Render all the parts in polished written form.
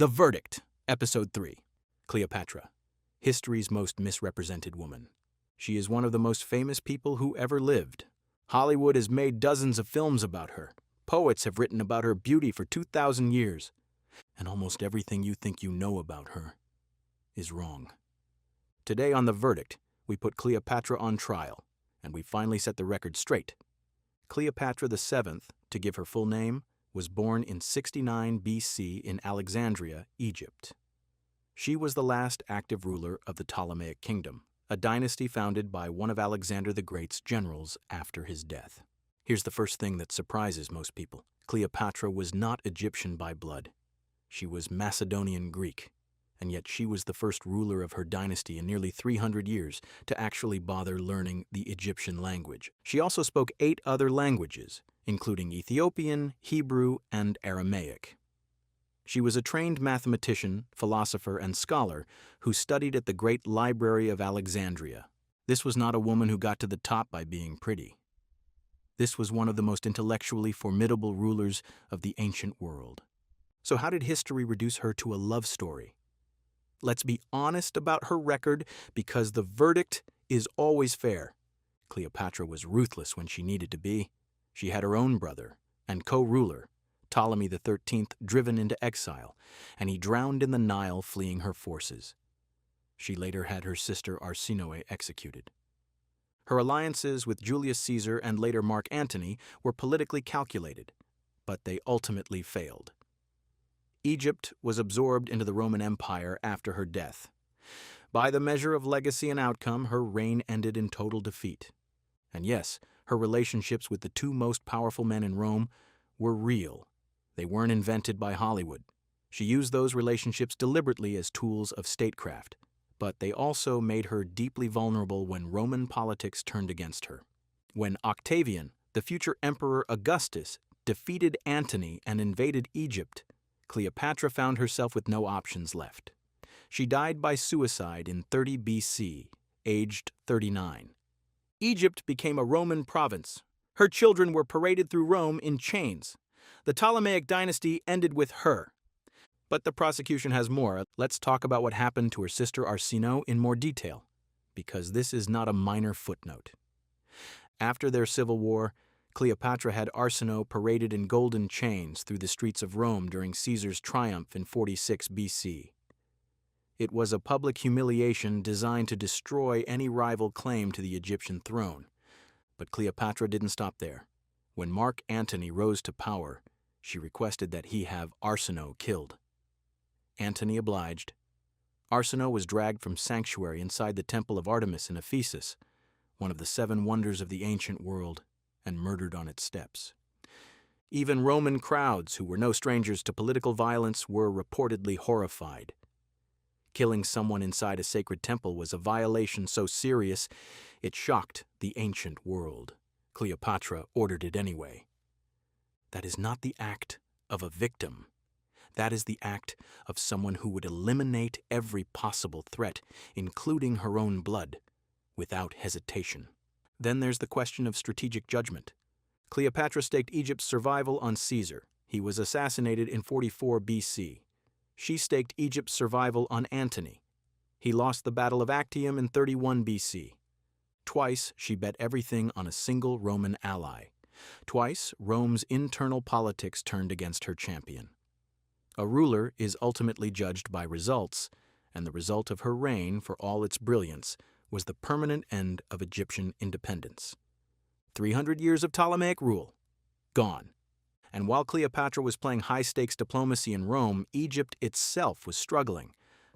The Verdict, Episode 3. Cleopatra, history's most misrepresented woman. She is one of the most famous people who ever lived. Hollywood has made dozens of films about her. Poets have written about her beauty for 2,000 years. And almost everything you think you know about her is wrong. Today on The Verdict, we put Cleopatra on trial, and we finally set the record straight. Cleopatra VII, to give her full name, was born in 69 BC in Alexandria, Egypt. She was the last active ruler of the Ptolemaic kingdom, a dynasty founded by one of Alexander the Great's generals after his death. Here's the first thing that surprises most people. Cleopatra was not Egyptian by blood. She was Macedonian Greek, and yet she was the first ruler of her dynasty in nearly 300 years to actually bother learning the Egyptian language. She also spoke 8 other languages, including Ethiopian, Hebrew, and Aramaic. She was a trained mathematician, philosopher, and scholar who studied at the Great Library of Alexandria. This was not a woman who got to the top by being pretty. This was one of the most intellectually formidable rulers of the ancient world. So how did history reduce her to a love story? Let's be honest about her record, because the verdict is always fair. Cleopatra was ruthless when she needed to be. She had her own brother and co-ruler, Ptolemy XIII, driven into exile, and he drowned in the Nile fleeing her forces. She later had her sister Arsinoe executed. Her alliances with Julius Caesar and later Mark Antony were politically calculated, but they ultimately failed. Egypt was absorbed into the Roman Empire after her death. By the measure of legacy and outcome, her reign ended in total defeat. And yes, her relationships with the 2 most powerful men in Rome were real. They weren't invented by Hollywood. She used those relationships deliberately as tools of statecraft, but they also made her deeply vulnerable when Roman politics turned against her. When Octavian, the future Emperor Augustus, defeated Antony and invaded Egypt, Cleopatra found herself with no options left. She died by suicide in 30 BC, aged 39. Egypt became a Roman province. Her children were paraded through Rome in chains. The Ptolemaic dynasty ended with her. But the prosecution has more. Let's talk about what happened to her sister Arsinoe in more detail, because this is not a minor footnote. After their civil war, Cleopatra had Arsinoe paraded in golden chains through the streets of Rome during Caesar's triumph in 46 BC. It was a public humiliation designed to destroy any rival claim to the Egyptian throne. But Cleopatra didn't stop there. When Mark Antony rose to power, she requested that he have Arsinoe killed. Antony obliged. Arsinoe was dragged from sanctuary inside the temple of Artemis in Ephesus, one of the 7 wonders of the ancient world, and murdered on its steps. Even Roman crowds, who were no strangers to political violence, were reportedly horrified. Killing someone inside a sacred temple was a violation so serious it shocked the ancient world. Cleopatra ordered it anyway. That is not the act of a victim. That is the act of someone who would eliminate every possible threat, including her own blood, without hesitation. Then there's the question of strategic judgment. Cleopatra staked Egypt's survival on Caesar. He was assassinated in 44 BC. She staked Egypt's survival on Antony. He lost the Battle of Actium in 31 BC. Twice, she bet everything on a single Roman ally. Twice, Rome's internal politics turned against her champion. A ruler is ultimately judged by results, and the result of her reign, for all its brilliance, was the permanent end of Egyptian independence. 300 years of Ptolemaic rule, gone. And while Cleopatra was playing high-stakes diplomacy in Rome, Egypt itself was struggling.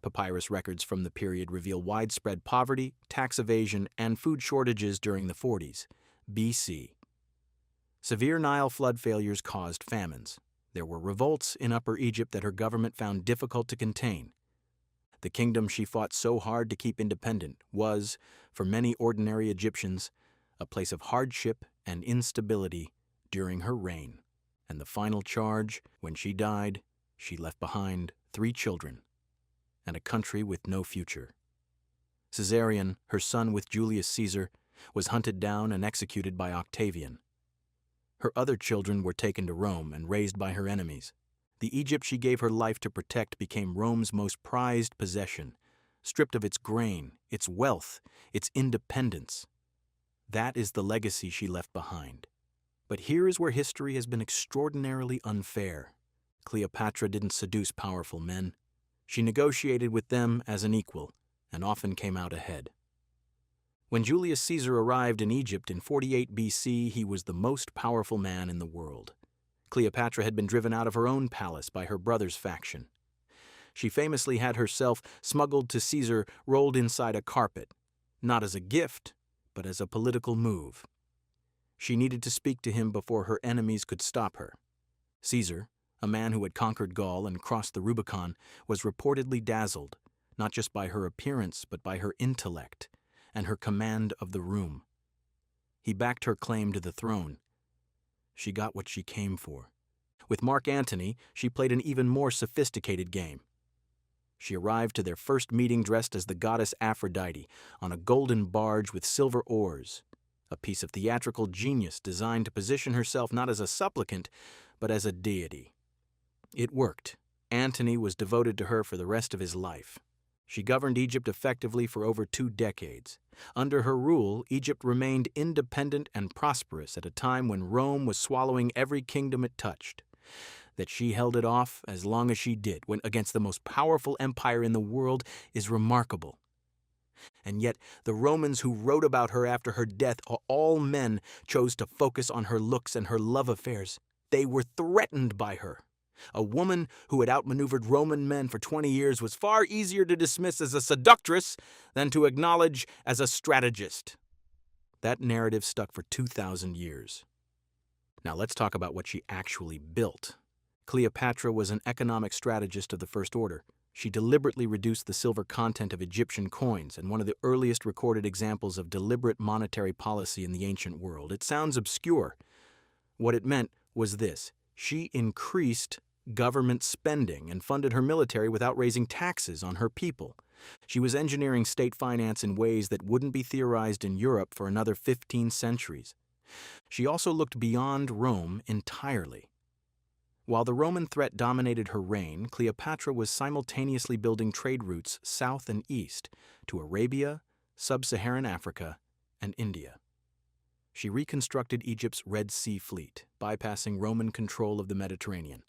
Papyrus records from the period reveal widespread poverty, tax evasion, and food shortages during the 40s BC. Severe Nile flood failures caused famines. There were revolts in Upper Egypt that her government found difficult to contain. The kingdom she fought so hard to keep independent was, for many ordinary Egyptians, a place of hardship and instability during her reign. And the final charge, when she died, she left behind 3 children and a country with no future. Caesarion, her son with Julius Caesar, was hunted down and executed by Octavian. Her other children were taken to Rome and raised by her enemies. The Egypt she gave her life to protect became Rome's most prized possession, stripped of its grain, its wealth, its independence. That is the legacy she left behind. But here is where history has been extraordinarily unfair. Cleopatra didn't seduce powerful men. She negotiated with them as an equal, and often came out ahead. When Julius Caesar arrived in Egypt in 48 BC, he was the most powerful man in the world. Cleopatra had been driven out of her own palace by her brother's faction. She famously had herself smuggled to Caesar rolled inside a carpet, not as a gift, but as a political move. She needed to speak to him before her enemies could stop her. Caesar, a man who had conquered Gaul and crossed the Rubicon, was reportedly dazzled, not just by her appearance, but by her intellect and her command of the room. He backed her claim to the throne. She got what she came for. With Mark Antony, she played an even more sophisticated game. She arrived to their first meeting dressed as the goddess Aphrodite on a golden barge with silver oars, a piece of theatrical genius designed to position herself not as a supplicant, but as a deity. It worked. Antony was devoted to her for the rest of his life. She governed Egypt effectively for over 2 decades. Under her rule, Egypt remained independent and prosperous at a time when Rome was swallowing every kingdom it touched. That she held it off as long as she did, when against the most powerful empire in the world, is remarkable. And yet, the Romans who wrote about her after her death, all men, chose to focus on her looks and her love affairs. They were threatened by her. A woman who had outmaneuvered Roman men for 20 years was far easier to dismiss as a seductress than to acknowledge as a strategist. That narrative stuck for 2,000 years. Now let's talk about what she actually built. Cleopatra was an economic strategist of the first order. She deliberately reduced the silver content of Egyptian coins, and one of the earliest recorded examples of deliberate monetary policy in the ancient world. It sounds obscure. What it meant was this: she increased government spending and funded her military without raising taxes on her people. She was engineering state finance in ways that wouldn't be theorized in Europe for another 15 centuries. She also looked beyond Rome entirely. While the Roman threat dominated her reign, Cleopatra was simultaneously building trade routes south and east to Arabia, sub-Saharan Africa, and India. She reconstructed Egypt's Red Sea fleet, bypassing Roman control of the Mediterranean.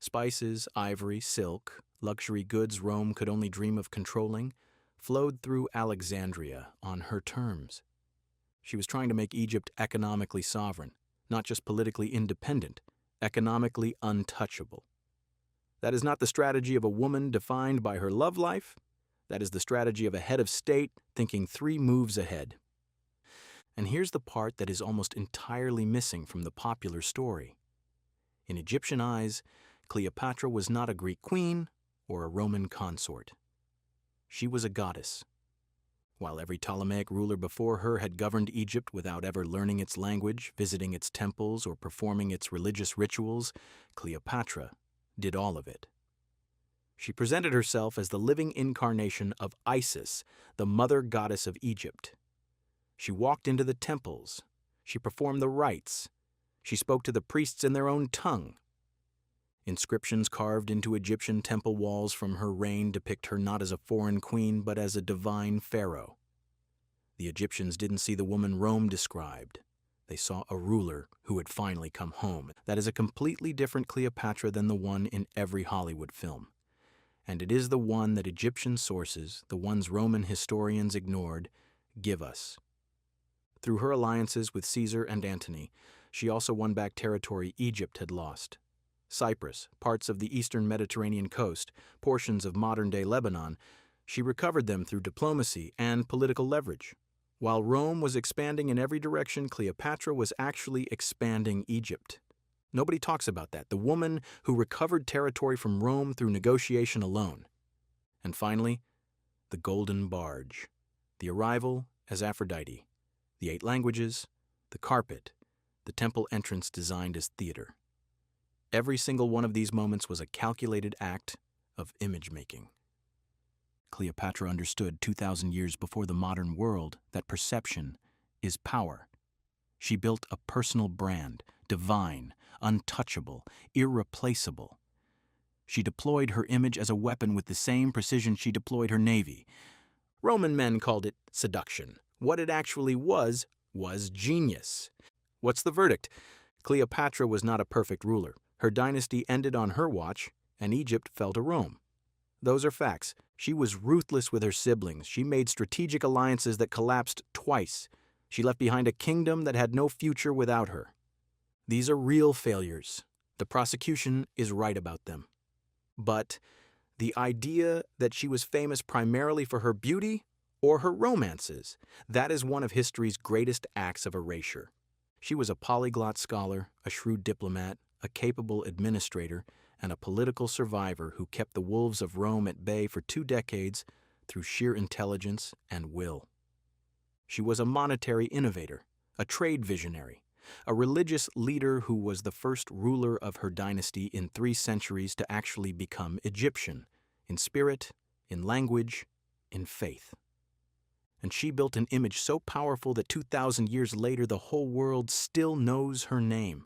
Spices, ivory, silk, luxury goods Rome could only dream of controlling, flowed through Alexandria on her terms. She was trying to make Egypt economically sovereign, not just politically independent, economically untouchable. That is not the strategy of a woman defined by her love life. That is the strategy of a head of state thinking 3 moves ahead. And here's the part that is almost entirely missing from the popular story. In Egyptian eyes, Cleopatra was not a Greek queen or a Roman consort. She was a goddess. While every Ptolemaic ruler before her had governed Egypt without ever learning its language, visiting its temples, or performing its religious rituals, Cleopatra did all of it. She presented herself as the living incarnation of Isis, the mother goddess of Egypt. She walked into the temples. She performed the rites. She spoke to the priests in their own tongue. Inscriptions carved into Egyptian temple walls from her reign depict her not as a foreign queen, but as a divine pharaoh. The Egyptians didn't see the woman Rome described. They saw a ruler who had finally come home. That is a completely different Cleopatra than the one in every Hollywood film. And it is the one that Egyptian sources, the ones Roman historians ignored, give us. Through her alliances with Caesar and Antony, she also won back territory Egypt had lost. Cyprus, parts of the eastern Mediterranean coast, portions of modern-day Lebanon, she recovered them through diplomacy and political leverage. While Rome was expanding in every direction, Cleopatra was actually expanding Egypt. Nobody talks about that, the woman who recovered territory from Rome through negotiation alone. And finally, the golden barge, the arrival as Aphrodite, the 8 languages, the carpet, the temple entrance designed as theater. Every single one of these moments was a calculated act of image-making. Cleopatra understood 2,000 years before the modern world that perception is power. She built a personal brand, divine, untouchable, irreplaceable. She deployed her image as a weapon with the same precision she deployed her navy. Roman men called it seduction. What it actually was genius. What's the verdict? Cleopatra was not a perfect ruler. Her dynasty ended on her watch, and Egypt fell to Rome. Those are facts. She was ruthless with her siblings. She made strategic alliances that collapsed twice. She left behind a kingdom that had no future without her. These are real failures. The prosecution is right about them. But the idea that she was famous primarily for her beauty or her romances, that is one of history's greatest acts of erasure. She was a polyglot scholar, a shrewd diplomat, a capable administrator, and a political survivor who kept the wolves of Rome at bay for 2 decades through sheer intelligence and will. She was a monetary innovator, a trade visionary, a religious leader who was the first ruler of her dynasty in 3 centuries to actually become Egyptian, in spirit, in language, in faith. And she built an image so powerful that 2,000 years later the whole world still knows her name.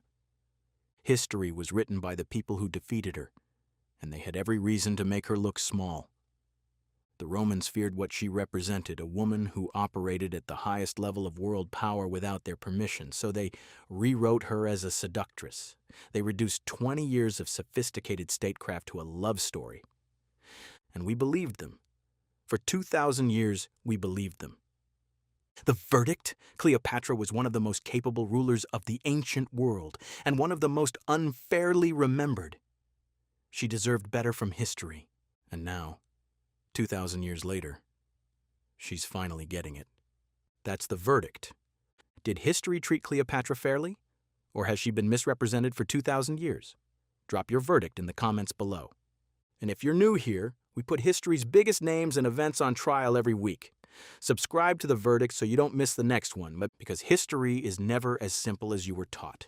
History was written by the people who defeated her, and they had every reason to make her look small. The Romans feared what she represented, a woman who operated at the highest level of world power without their permission, so they rewrote her as a seductress. They reduced 20 years of sophisticated statecraft to a love story. And we believed them. For 2,000 years, we believed them. The verdict? Cleopatra was one of the most capable rulers of the ancient world, and one of the most unfairly remembered. She deserved better from history, and now, 2,000 years later, she's finally getting it. That's the verdict. Did history treat Cleopatra fairly, or has she been misrepresented for 2,000 years? Drop your verdict in the comments below. And if you're new here, we put history's biggest names and events on trial every week. Subscribe to The Verdict so you don't miss the next one, because history is never as simple as you were taught.